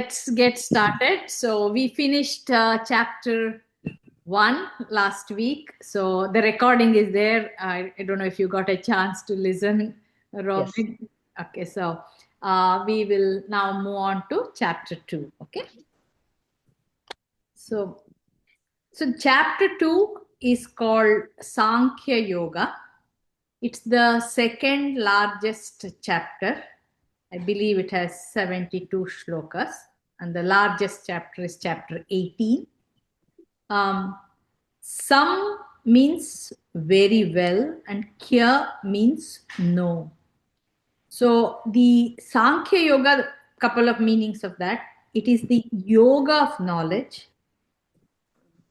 Let's get started. So we finished chapter 1 last week. So the recording is there. I don't know if you got a chance to listen, Robin. Yes. Okay, so we will now move on to chapter 2. Okay. So chapter 2 is called Sankhya Yoga. It's the second largest chapter. I believe it has 72 shlokas, and the largest chapter is chapter 18. Some means very well, and kya means no. So the Sankhya Yoga, couple of meanings of that. It is the yoga of knowledge.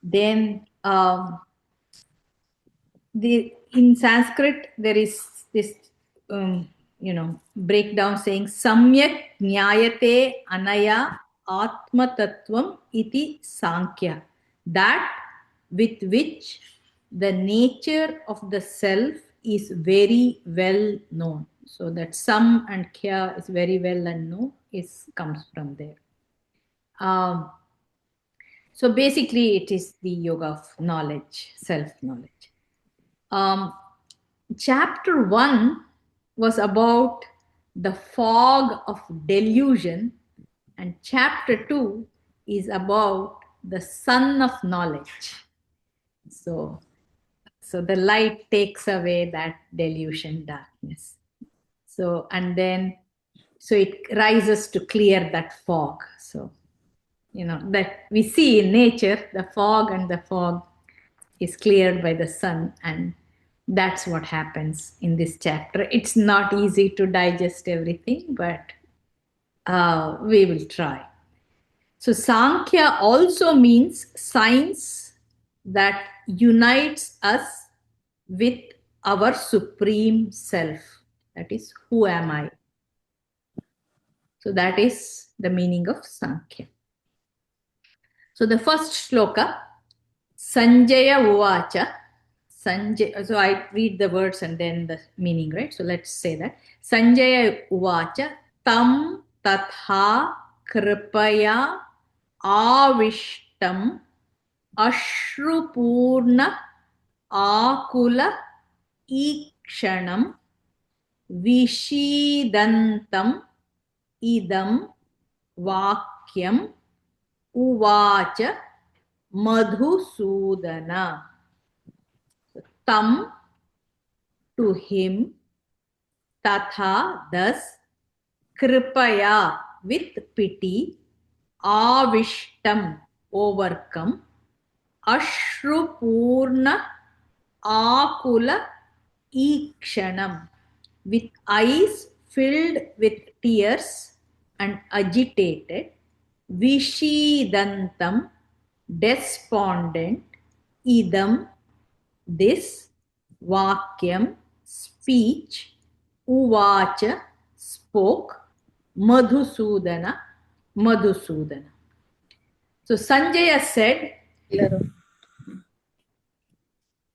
Then in Sanskrit there is this breakdown saying Samyak Nyayate Anaya Atma Tattvam iti Sankhya, that with which the nature of the self is very well known. So that Sam and Kya is very well and known comes from there. So basically it is the yoga of knowledge, self-knowledge. Chapter 1 was about the fog of delusion, and chapter 2 is about the sun of knowledge. So the light takes away that delusion, darkness. So it rises to clear that fog. So, that we see in nature, the fog is cleared by the sun, and that's what happens in this chapter. It's not easy to digest everything, but we will try. So Sankhya also means science that unites us with our supreme self. That is, who am I? So that is the meaning of Sankhya. So the first shloka, Sanjaya Uvacha. Sanjay, so I read the words and then the meaning, right? So let's say that. Sanjaya Uvacha Tam Tatha Kripaya Avishtam Ashrupurna Akula Ikshanam Vishidantam Idam Vakyam Uvacha Madhusudana. Tam, to him, tatha, thus, kripaya, with pity, avishtam, overcome, ashrupurna, akula, ikshanam, with eyes filled with tears and agitated, vishidantam, despondent, idam, this, vakyam, speech, uvacha, spoke, Madhusudana. So Sanjaya said,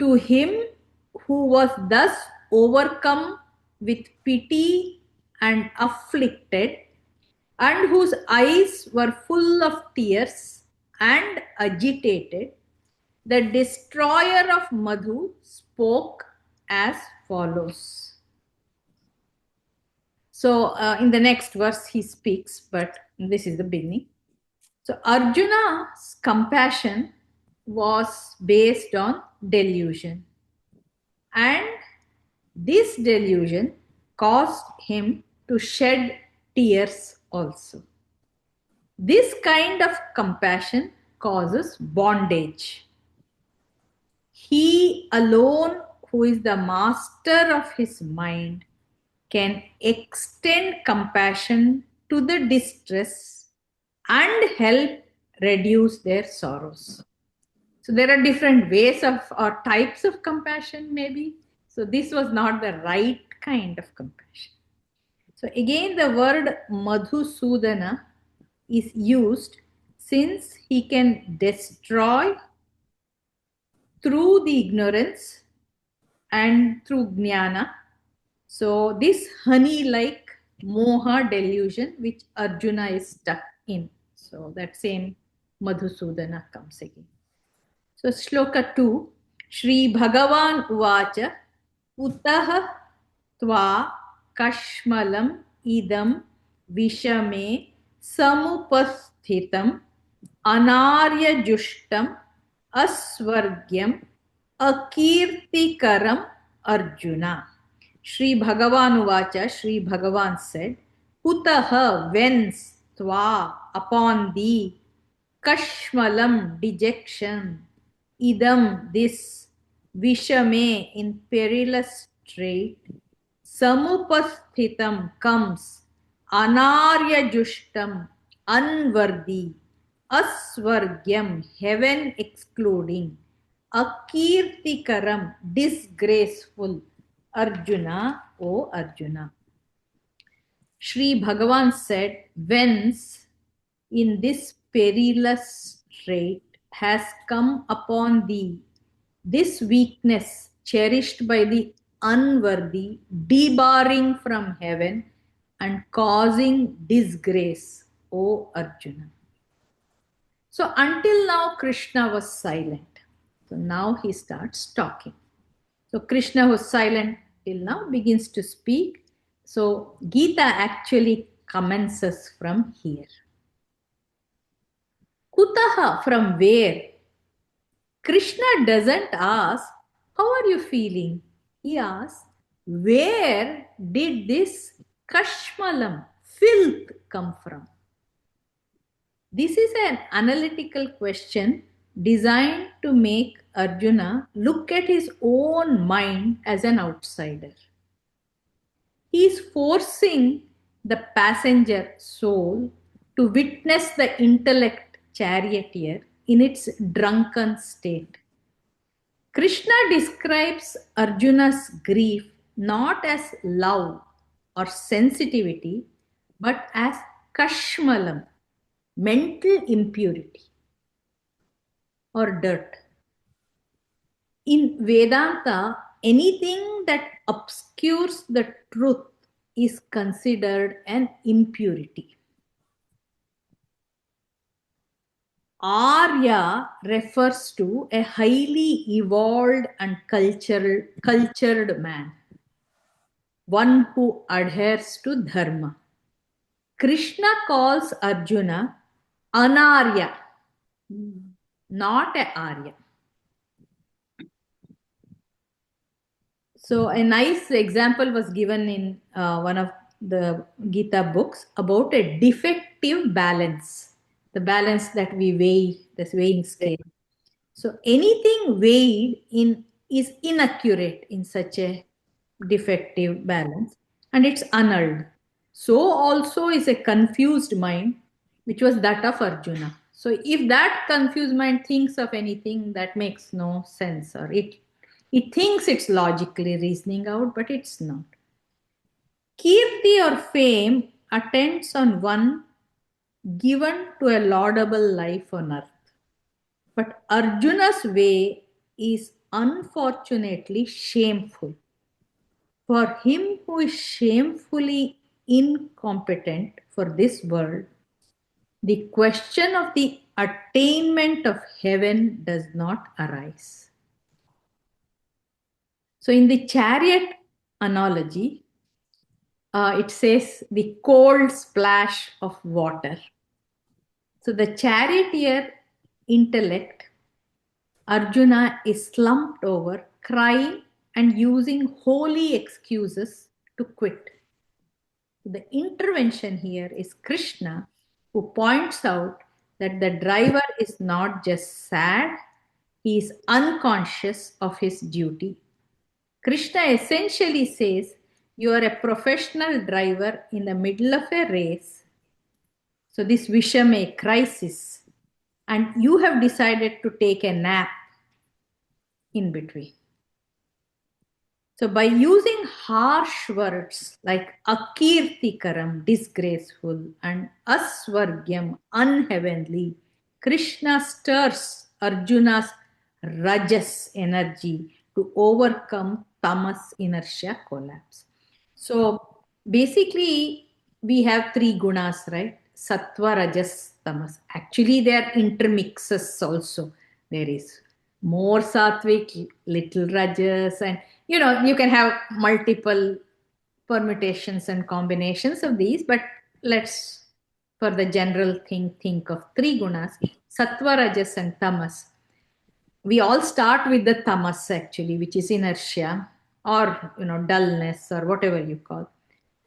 to him who was thus overcome with pity and afflicted, and whose eyes were full of tears and agitated, the destroyer of Madhu spoke as follows. So in the next verse he speaks, but this is the beginning. So Arjuna's compassion was based on delusion, and this delusion caused him to shed tears also. This kind of compassion causes bondage. He alone, who is the master of his mind, can extend compassion to the distress and help reduce their sorrows. So there are different ways of or types of compassion, maybe. So this was not the right kind of compassion. So again, the word Madhusudana is used since he can destroy through the ignorance and through jnana. So this honey-like moha delusion which Arjuna is stuck in. So that same Madhusudana comes again. So Shloka 2, Shri Bhagavan Uvacha Utah Tva Kashmalam Idam Vishame Samupasthitam Anarya Jushtam Asvargyam Akirtikaram Arjuna. Shri Bhagavan Uvacha, Shri Bhagavan said, Kutaha, whence, tva, upon thee, Kashmalam, dejection, idam, this, vishame, in perilous strait, samupasthitam, comes, anarya jushtam, unworthy, asvargyam, heaven excluding, akirtikaram, disgraceful, Arjuna, O Arjuna. Shri Bhagavan said, whence in this perilous strait has come upon thee this weakness cherished by the unworthy, debarring from heaven and causing disgrace, O Arjuna. So until now, Krishna was silent. So now he starts talking. So Krishna was silent till now, begins to speak. So Gita actually commences from here. Kutaha, from where? Krishna doesn't ask, how are you feeling? He asks, where did this kashmalam, filth, come from? This is an analytical question designed to make Arjuna look at his own mind as an outsider. He is forcing the passenger soul to witness the intellect charioteer in its drunken state. Krishna describes Arjuna's grief not as love or sensitivity, but as kashmalam, mental impurity or dirt. In Vedanta, anything that obscures the truth is considered an impurity. Arya refers to a highly evolved and cultured man, one who adheres to dharma. Krishna calls Arjuna Anarya, not a Arya. So a nice example was given in one of the Gita books about a defective balance, the balance that we weigh, this weighing scale. So anything weighed in is inaccurate in such a defective balance, and it's annulled. So also is a confused mind, which was that of Arjuna. So if that confused mind thinks of anything, that makes no sense, or it thinks it's logically reasoning out, but it's not. Kirti or fame attends on one given to a laudable life on earth. But Arjuna's way is unfortunately shameful. For him who is shamefully incompetent for this world, the question of the attainment of heaven does not arise. So in the chariot analogy, it says the cold splash of water. So the charioteer intellect, Arjuna, is slumped over, crying and using holy excuses to quit. The intervention here is Krishna, who points out that the driver is not just sad, he is unconscious of his duty. Krishna essentially says, you are a professional driver in the middle of a race. So this Vishame, crisis, and you have decided to take a nap in between. So by using harsh words like akirtikaram, disgraceful, and asvargyam, unheavenly, Krishna stirs Arjuna's rajas energy to overcome tamas inertia collapse. So basically we have three gunas, right? Sattva, rajas, tamas. Actually, they are intermixes also. There is more sattvic, little rajas, and you can have multiple permutations and combinations of these, but let's, for the general thing, think of three gunas: sattva, rajas, and tamas. We all start with the tamas actually, which is inertia or dullness or whatever you call.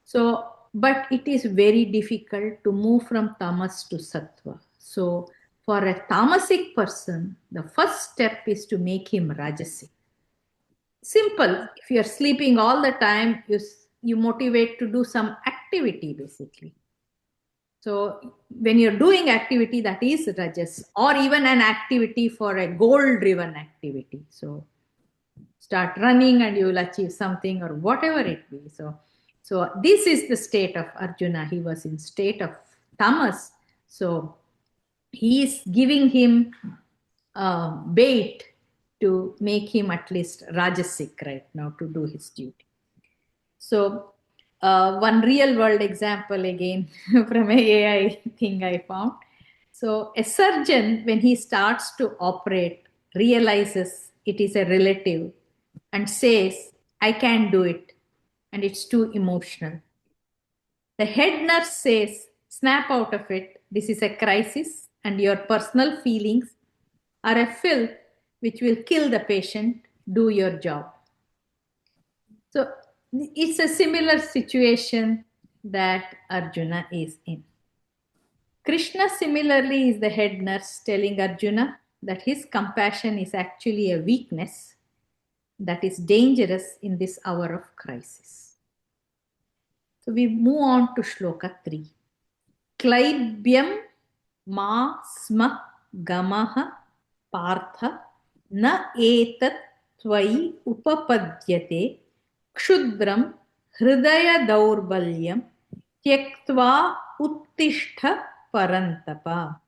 So, but it is very difficult to move from tamas to sattva. So, for a tamasic person, the first step is to make him rajasic. Simple. If you are sleeping all the time, you motivate to do some activity basically. So when you're doing activity, that is rajas, or even an activity for a goal-driven activity. So start running and you will achieve something or whatever it be. So this is the state of Arjuna. He was in state of tamas. So he is giving him bait to make him at least rajasic right now to do his duty. So one real world example again from a AI thing I found. So a surgeon, when he starts to operate, realizes it is a relative and says, I can't do it and it's too emotional. The head nurse says, snap out of it. This is a crisis and your personal feelings are a filth which will kill the patient. Do your job. So it's a similar situation that Arjuna is in. Krishna similarly is the head nurse telling Arjuna that his compassion is actually a weakness that is dangerous in this hour of crisis. So we move on to Shloka 3. Klaibyam ma sma gamaha partha na etat tvai upapadyate kshudram hridaya daurbalyam tyaktva uttishtha parantapa.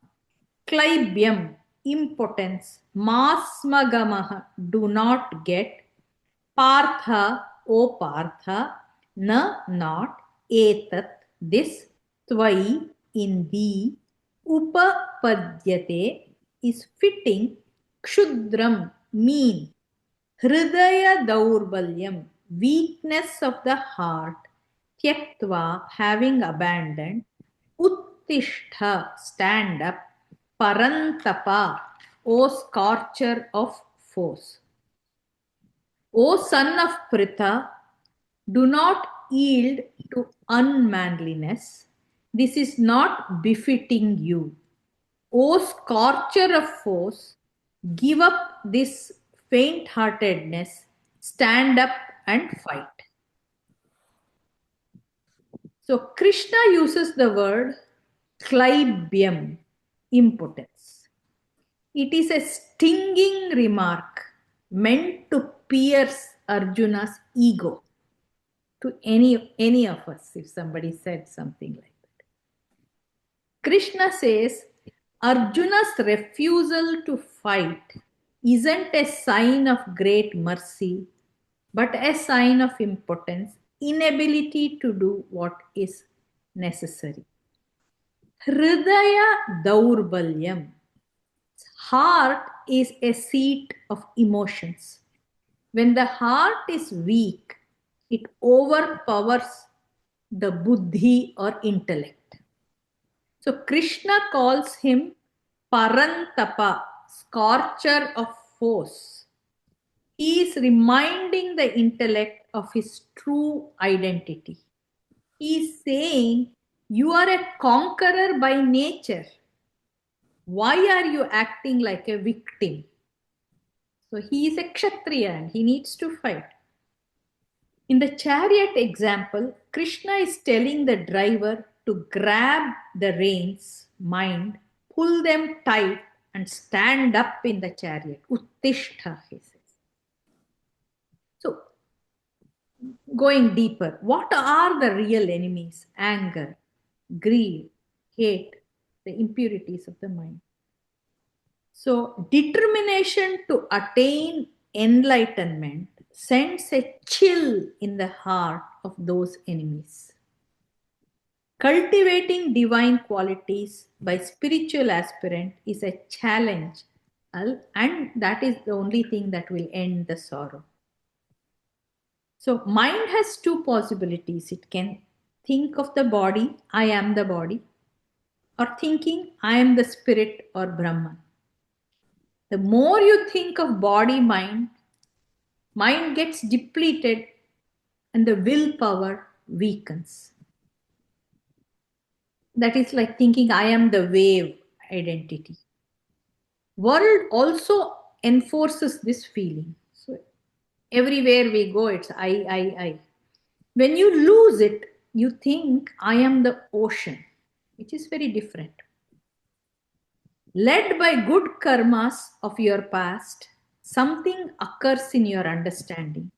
Klaibyam, impotence, masmagamaha, do not get, partha, O partha, na, not, etat, this, tvai, in thee, upapadyate, is fitting, kshudram, mean, hridaya daurbalyam, weakness of the heart, tyaktva, having abandoned, uttishtha, stand up, parantapa, O scorcher of foes. O son of Pritha, do not yield to unmanliness. This is not befitting you. O scorcher of foes, give up this faint-heartedness, stand up and fight. So Krishna uses the word klaibyam, impotence. It is a stinging remark meant to pierce Arjuna's ego. To any of us, if somebody said something like that. Krishna says, Arjuna's refusal to fight isn't a sign of great mercy, but a sign of impotence, inability to do what is necessary. Hridaya daurbalyam. Heart is a seat of emotions. When the heart is weak, it overpowers the buddhi or intellect. So Krishna calls him Parantapa, scorcher of foes. He is reminding the intellect of his true identity. He is saying, you are a conqueror by nature. Why are you acting like a victim? So he is a kshatriya and he needs to fight. In the chariot example, Krishna is telling the driver to grab the reins, mind, pull them tight and stand up in the chariot. Uttishtha, he says. So, going deeper, what are the real enemies? Anger, greed, hate, the impurities of the mind. So, determination to attain enlightenment sends a chill in the heart of those enemies. Cultivating divine qualities by spiritual aspirant is a challenge, and that is the only thing that will end the sorrow. So, mind has two possibilities. It can think of the body, I am the body, or thinking, I am the spirit or Brahman. The more you think of body, mind gets depleted and the willpower weakens. That is like thinking, I am the wave identity. World also enforces this feeling. So everywhere we go, it's I. When you lose it, you think I am the ocean, which is very different. Led by good karmas of your past, something occurs in your understanding.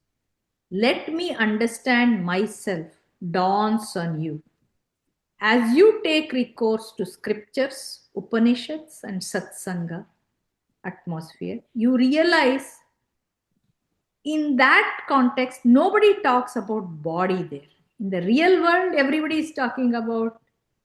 Let me understand myself dawns on you. As you take recourse to scriptures, Upanishads, and Satsanga atmosphere, you realize in that context, nobody talks about body there. In the real world, everybody is talking about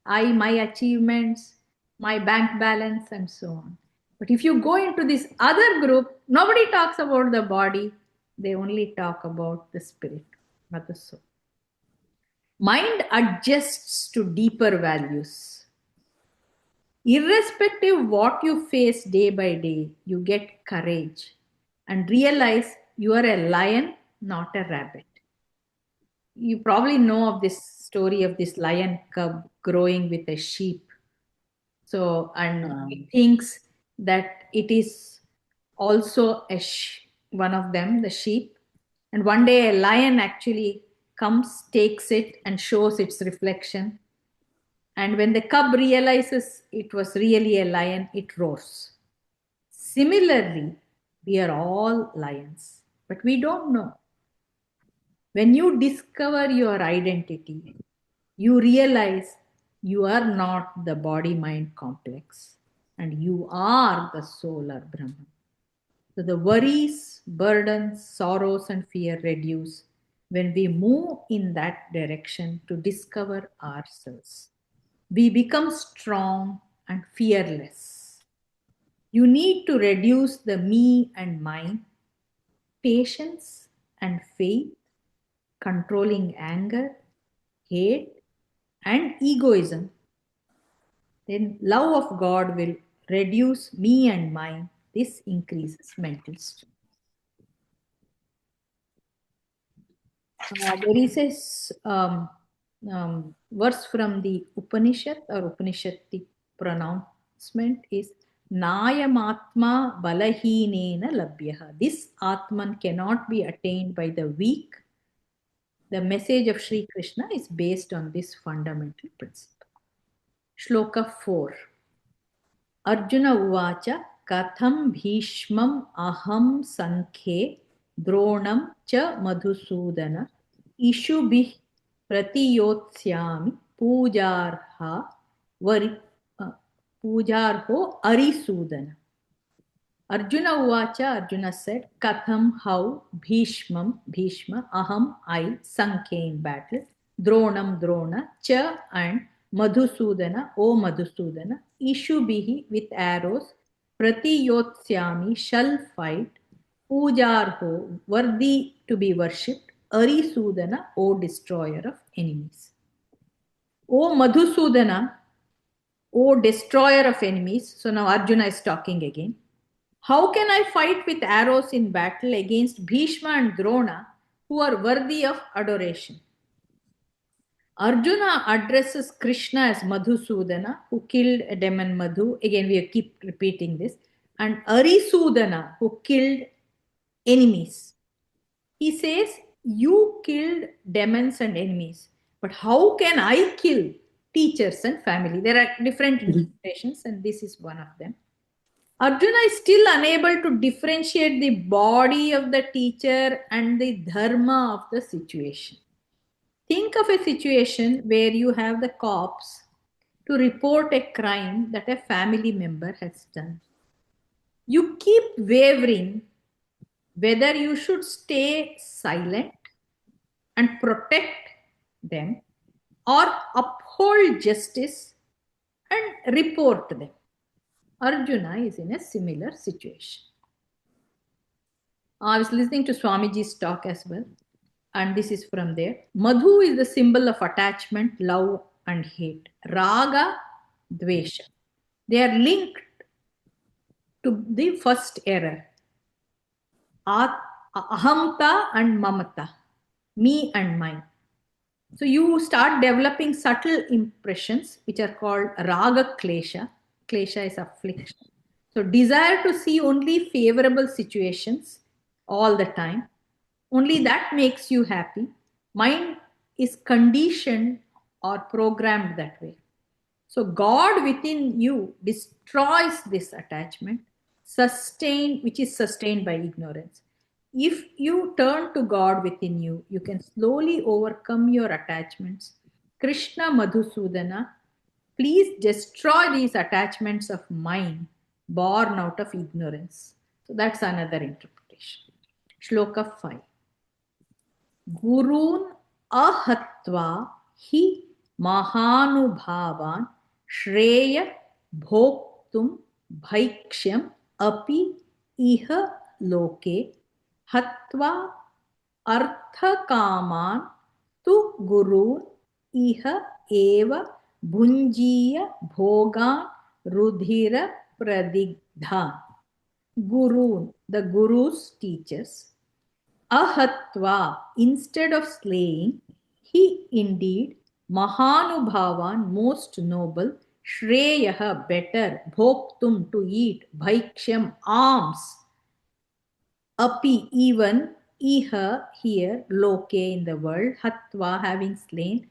I, my achievements, my bank balance, and so on. But if you go into this other group, nobody talks about the body, they only talk about the spirit, not the soul. Mind adjusts to deeper values. Irrespective of what you face day by day, you get courage and realize you are a lion, not a rabbit. You probably know of this story of this lion cub growing with a sheep. So, and he thinks that it is also one of them, the sheep. And one day a lion actually comes, takes it, and shows its reflection. And when the cub realizes it was really a lion, it roars. Similarly, we are all lions, but we don't know. When you discover your identity, you realize you are not the body mind complex and you are the soul or Brahman. So the worries, burdens, sorrows, and fear reduce when we move in that direction to discover ourselves. We become strong and fearless. You need to reduce the me and mine, patience and faith, controlling anger, hate, and egoism. Then love of God will reduce me and mine. This increases mental strength. There is a verse from the Upanishad or Upanishadic pronouncement is Nayamatma balahinena labhyaha. This Atman cannot be attained by the weak. The message of Sri Krishna is based on this fundamental principle. Shloka 4. Arjuna Uvacha Katham Bhishmam Aham Sankhe Dronam Cha Madhusudana Ishubhi Pratiyotsyami Pujarha Vari Pujarho Arisudana. Arjuna Uvacha, Arjuna said, Katham, how, Bhishma, Aham, I, Sankhe in battle, Dronam, Drona, Cha and Madhusudana, O Madhusudana, Ishubhihi with arrows, Pratiyotsyami shall fight, Pujarho, worthy to be worshipped, Arisudana, O destroyer of enemies. O Madhusudana, O destroyer of enemies. So now Arjuna is talking again. How can I fight with arrows in battle against Bhishma and Drona, who are worthy of adoration? Arjuna addresses Krishna as Madhusudana, who killed a demon Madhu. Again, we keep repeating this. And Arisudana, who killed enemies. He says, you killed demons and enemies. But how can I kill teachers and family? There are different interpretations, and this is one of them. Arjuna is still unable to differentiate the body of the teacher and the dharma of the situation. Think of a situation where you have the cops to report a crime that a family member has done. You keep wavering whether you should stay silent and protect them or uphold justice and report them. Arjuna is in a similar situation. I was listening to Swamiji's talk as well, and this is from there. Madhu is the symbol of attachment, love, and hate. Raga, dvesha. They are linked to the first error. Ahamta and mamata, me and mine. So you start developing subtle impressions which are called raga klesha. Klesha is affliction. So desire to see only favorable situations all the time. Only that makes you happy. Mind is conditioned or programmed that way. So God within you destroys this attachment, which is sustained by ignorance. If you turn to God within you, you can slowly overcome your attachments. Krishna Madhusudana, please destroy these attachments of mine born out of ignorance. So that's another interpretation. Shloka 5. Gurun ahatva hi mahanubhavan shreya bhoktum bhaiksham api iha loke hatva arthakaman tu gurun iha eva bhunjiya bhogan rudhira pradigdhan. Gurun, the guru's teachers. Ahatva, instead of slaying, he indeed, Mahanubhavan, most noble, Shreyaha, better, Bhoktum, to eat, Bhaiksham, alms, Api, even, Iha, here, Loke, in the world, Hatva, having slain,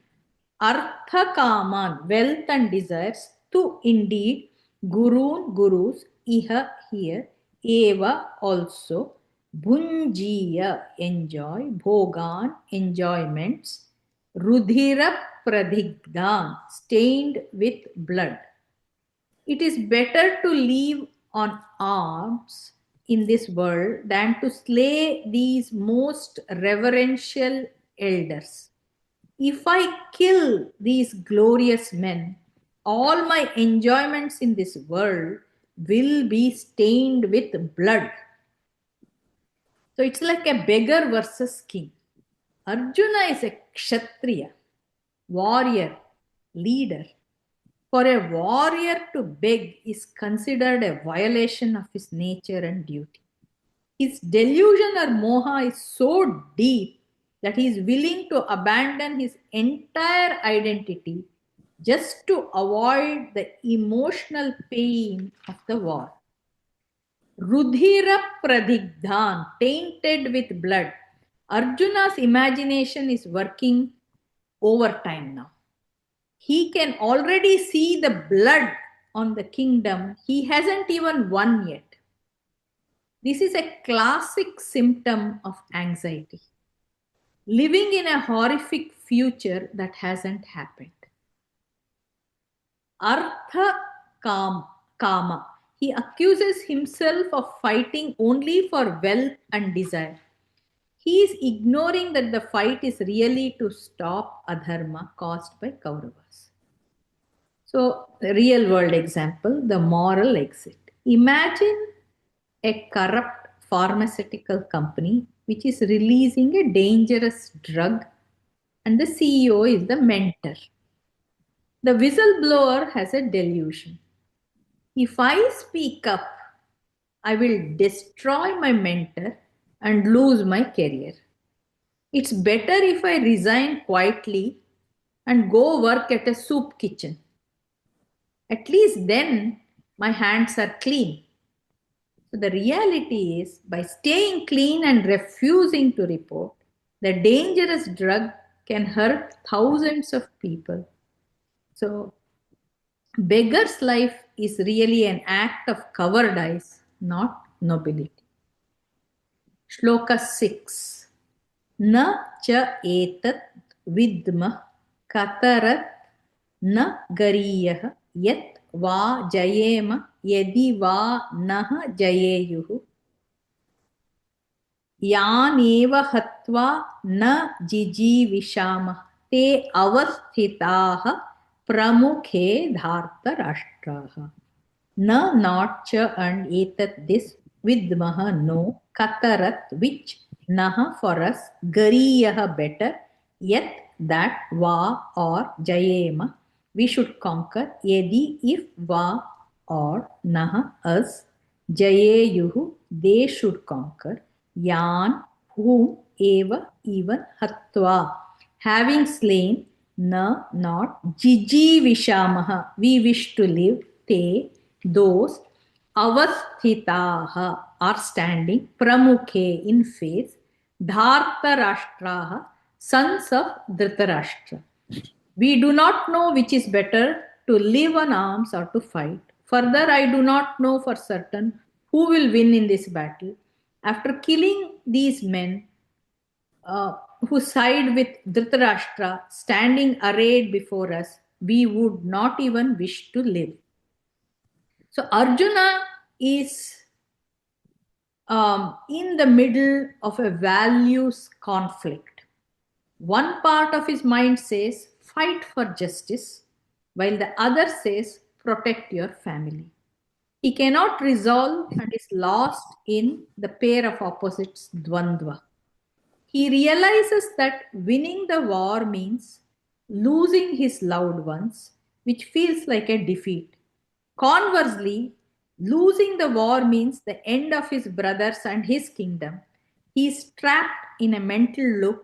Arthakaman, wealth and desires, tu, indeed, Gurun, gurus, Iha, here, Eva, also, Bhunjiya, enjoy, Bhogan, enjoyments, Rudhira Pradigdan, stained with blood. It is better to live on alms in this world than to slay these most reverential elders. If I kill these glorious men, all my enjoyments in this world will be stained with blood. So it's like a beggar versus king. Arjuna is a kshatriya, warrior, leader. For a warrior to beg is considered a violation of his nature and duty. His delusion or moha is so deep that he is willing to abandon his entire identity just to avoid the emotional pain of the war. Rudhira pradigdhan, tainted with blood. Arjuna's imagination is working overtime now. He can already see the blood on the kingdom. He hasn't even won yet. This is a classic symptom of anxiety. Living in a horrific future that hasn't happened. Artha kama. He accuses himself of fighting only for wealth and desire. He is ignoring that the fight is really to stop adharma caused by Kauravas. So, the real world example, the moral exit. Imagine a corrupt pharmaceutical company which is releasing a dangerous drug, and the CEO is the mentor. The whistleblower has a delusion. If I speak up, I will destroy my mentor and lose my career. It's better if I resign quietly and go work at a soup kitchen. At least then my hands are clean. So the reality is, by staying clean and refusing to report, the dangerous drug can hurt thousands of people. So beggar's life is really an act of cowardice, not nobility. Shloka 6. Na cha etat vidma katarat na gariyah yat va jayema yadi va nah jayeyuhu yaneva hatva na jijivishama te avasthitaha pramukhe dhartarashtraha. Na not cha and etat this vidmaha no katarat which naha for us gariyaha better yet that va or jayema we should conquer yedi if va or naha us jayeyuhu they should conquer yan whom eva even hatva having slain na not jiji vishamaha we wish to live te those avasthitaha are standing pramukhe in face dhartarashtraha sons of dhritarashtra. We do not know which is better to live on arms or to fight. Further, I do not know for certain who will win in this battle. After killing these men who side with Dhritarashtra standing arrayed before us, we would not even wish to live. So Arjuna is in the middle of a values conflict. One part of his mind says, fight for justice, while the other says, protect your family. He cannot resolve and is lost in the pair of opposites, Dvandva. He realizes that winning the war means losing his loved ones, which feels like a defeat. Conversely, losing the war means the end of his brothers and his kingdom. He is trapped in a mental loop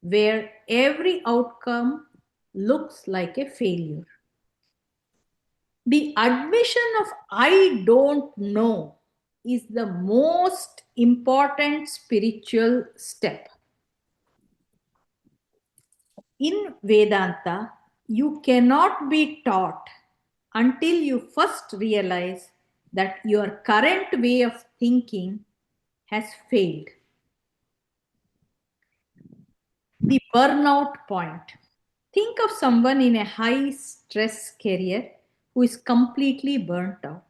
where every outcome looks like a failure. The admission of I don't know is the most important spiritual step. In Vedanta, you cannot be taught until you first realize that your current way of thinking has failed. The burnout point. Think of someone in a high stress career who is completely burnt out.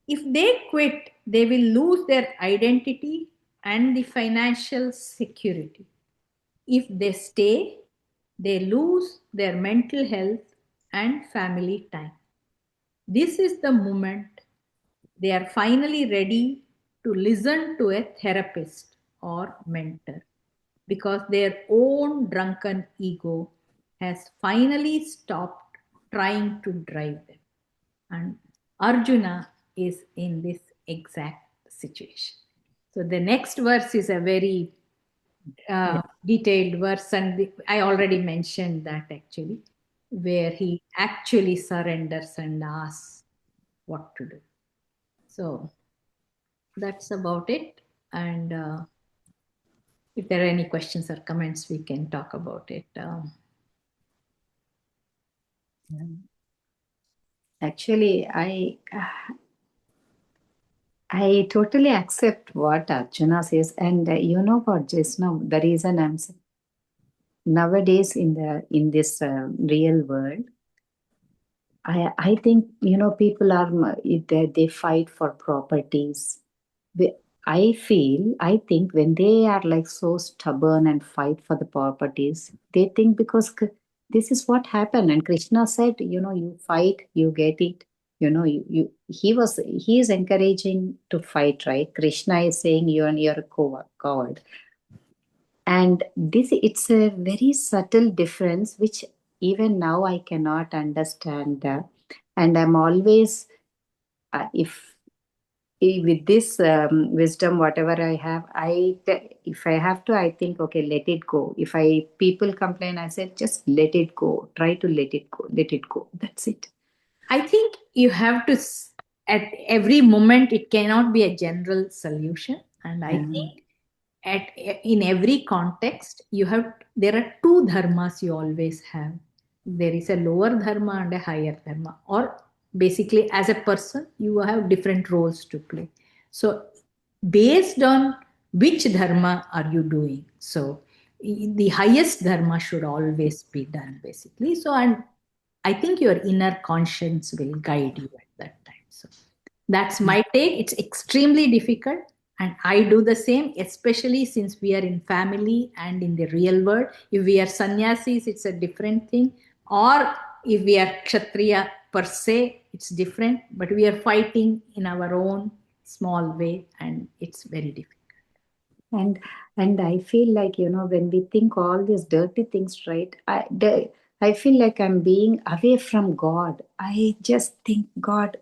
If they quit, they will lose their identity and the financial security. If they stay, they lose their mental health and family time. This is the moment they are finally ready to listen to a therapist or mentor because their own drunken ego has finally stopped trying to drive them. And Arjuna is in this exact situation. So the next verse is a very detailed verse, and I already mentioned that actually, where he actually surrenders and asks what to do. So that's about it. And if there are any questions or comments, we can talk about it. Actually, I totally accept what Arjuna says, and you know what, just now the reason I'm saying nowadays in this real world, I think people are they fight for properties. They- I think when they are like so stubborn and fight for the properties, they think because this is what happened. And Krishna said, you fight, you get it. He is encouraging to fight, right? Krishna is saying you're a coward. And this it's a very subtle difference, which even now I cannot understand. And I'm always, if with this wisdom whatever I have, if I have to, I think, okay, let it go. If I people complain, I said just let it go, try to let it go, that's it. I think you have to, at every moment, it cannot be a general solution. And I Um, think in every context, there are two dharmas you always have. There is a lower dharma and a higher dharma. Or basically, as a person, you have different roles to play. So, based on which dharma are you doing? So, the highest dharma should always be done, basically. So, and I think your inner conscience will guide you at that time. So that's my take. It's extremely difficult. And I do the same, especially since we are in family and in the real world. If we are sannyasis, it's a different thing. Or if we are kshatriya per se, it's different. But we are fighting in our own small way, and it's very difficult. And I feel like, when we think all these dirty things, right? I feel like I'm being away from God. I just think, God,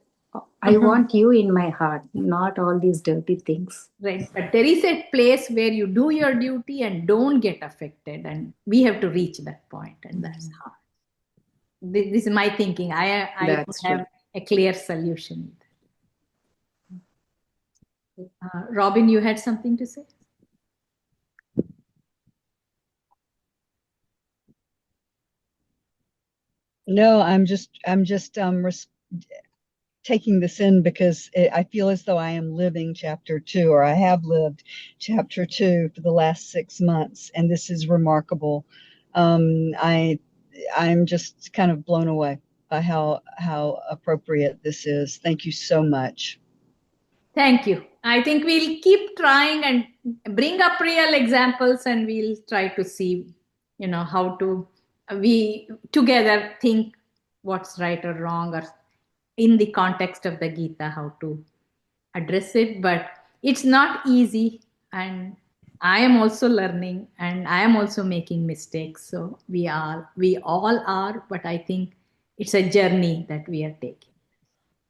I want you in my heart, not all these dirty things. Right. But there is a place where you do your duty and don't get affected. And we have to reach that point, and that's hard. This is my thinking. I don't That's have true. a clear solution. Robin, you had something to say? No, I'm just taking this in because I feel as though I am living chapter 2, or I have lived chapter 2 for the last 6 months, and this is remarkable. I'm just kind of blown away by how appropriate this is. Thank you so much. Thank you. I think we'll keep trying and bring up real examples, and we'll try to see, how to we together think what's right or wrong, or in the context of the Gita, how to address it. But it's not easy, and I am also learning, and I am also making mistakes. So we all are, but I think it's a journey that we are taking.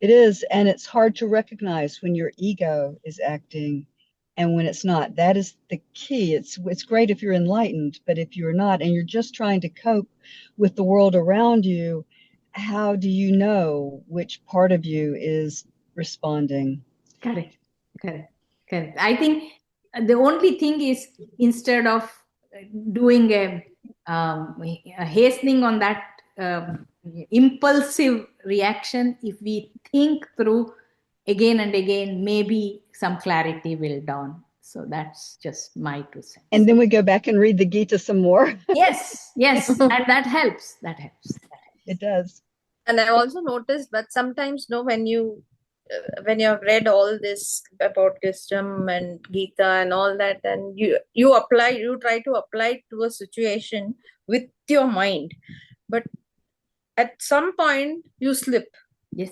It is, and it's hard to recognize when your ego is acting and when it's not. That is the key. It's great if you're enlightened, but if you're not and you're just trying to cope with the world around you, how do you know which part of you is responding? Correct, correct, correct. I think the only thing is, instead of doing a hastening on that impulsive reaction, if we think through again and again, maybe some clarity will dawn. So that's just my 2 cents. And then we go back and read the Gita some more. Yes, yes, and that helps. That helps. It does. And I also noticed that sometimes, when you have read all this about wisdom and Gita and all that, and you try to apply it to a situation with your mind, but at some point you slip. Yes.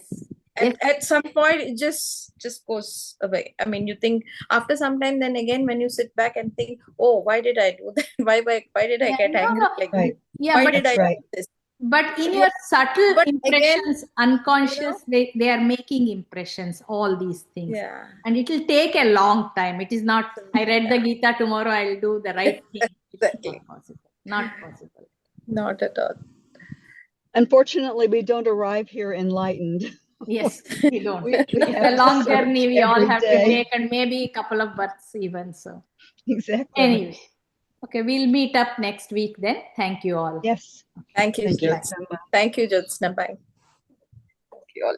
At some point it just goes away. I mean, you think after some time, then again when you sit back and think, oh, why did I do that? Why did I get angry like Right. this? Yeah, Why but did I do this? But in your subtle But impressions, again, unconscious, they are making impressions, all these things. yeah. And it will take a long time. It is not, I read the Gita, tomorrow I'll do the right thing. Exactly. It's not possible. Not possible. Not at all. Unfortunately, we don't arrive here enlightened. Yes, we don't. We It's have a to long search journey we all every have to day. take, and maybe a couple of births even. So, Exactly. anyway, okay, we'll meet up next week then. Thank you all. Yes. Thank you, Thank you. Jyotsna. Thank you, Jyotsna. Bye. Thank you all.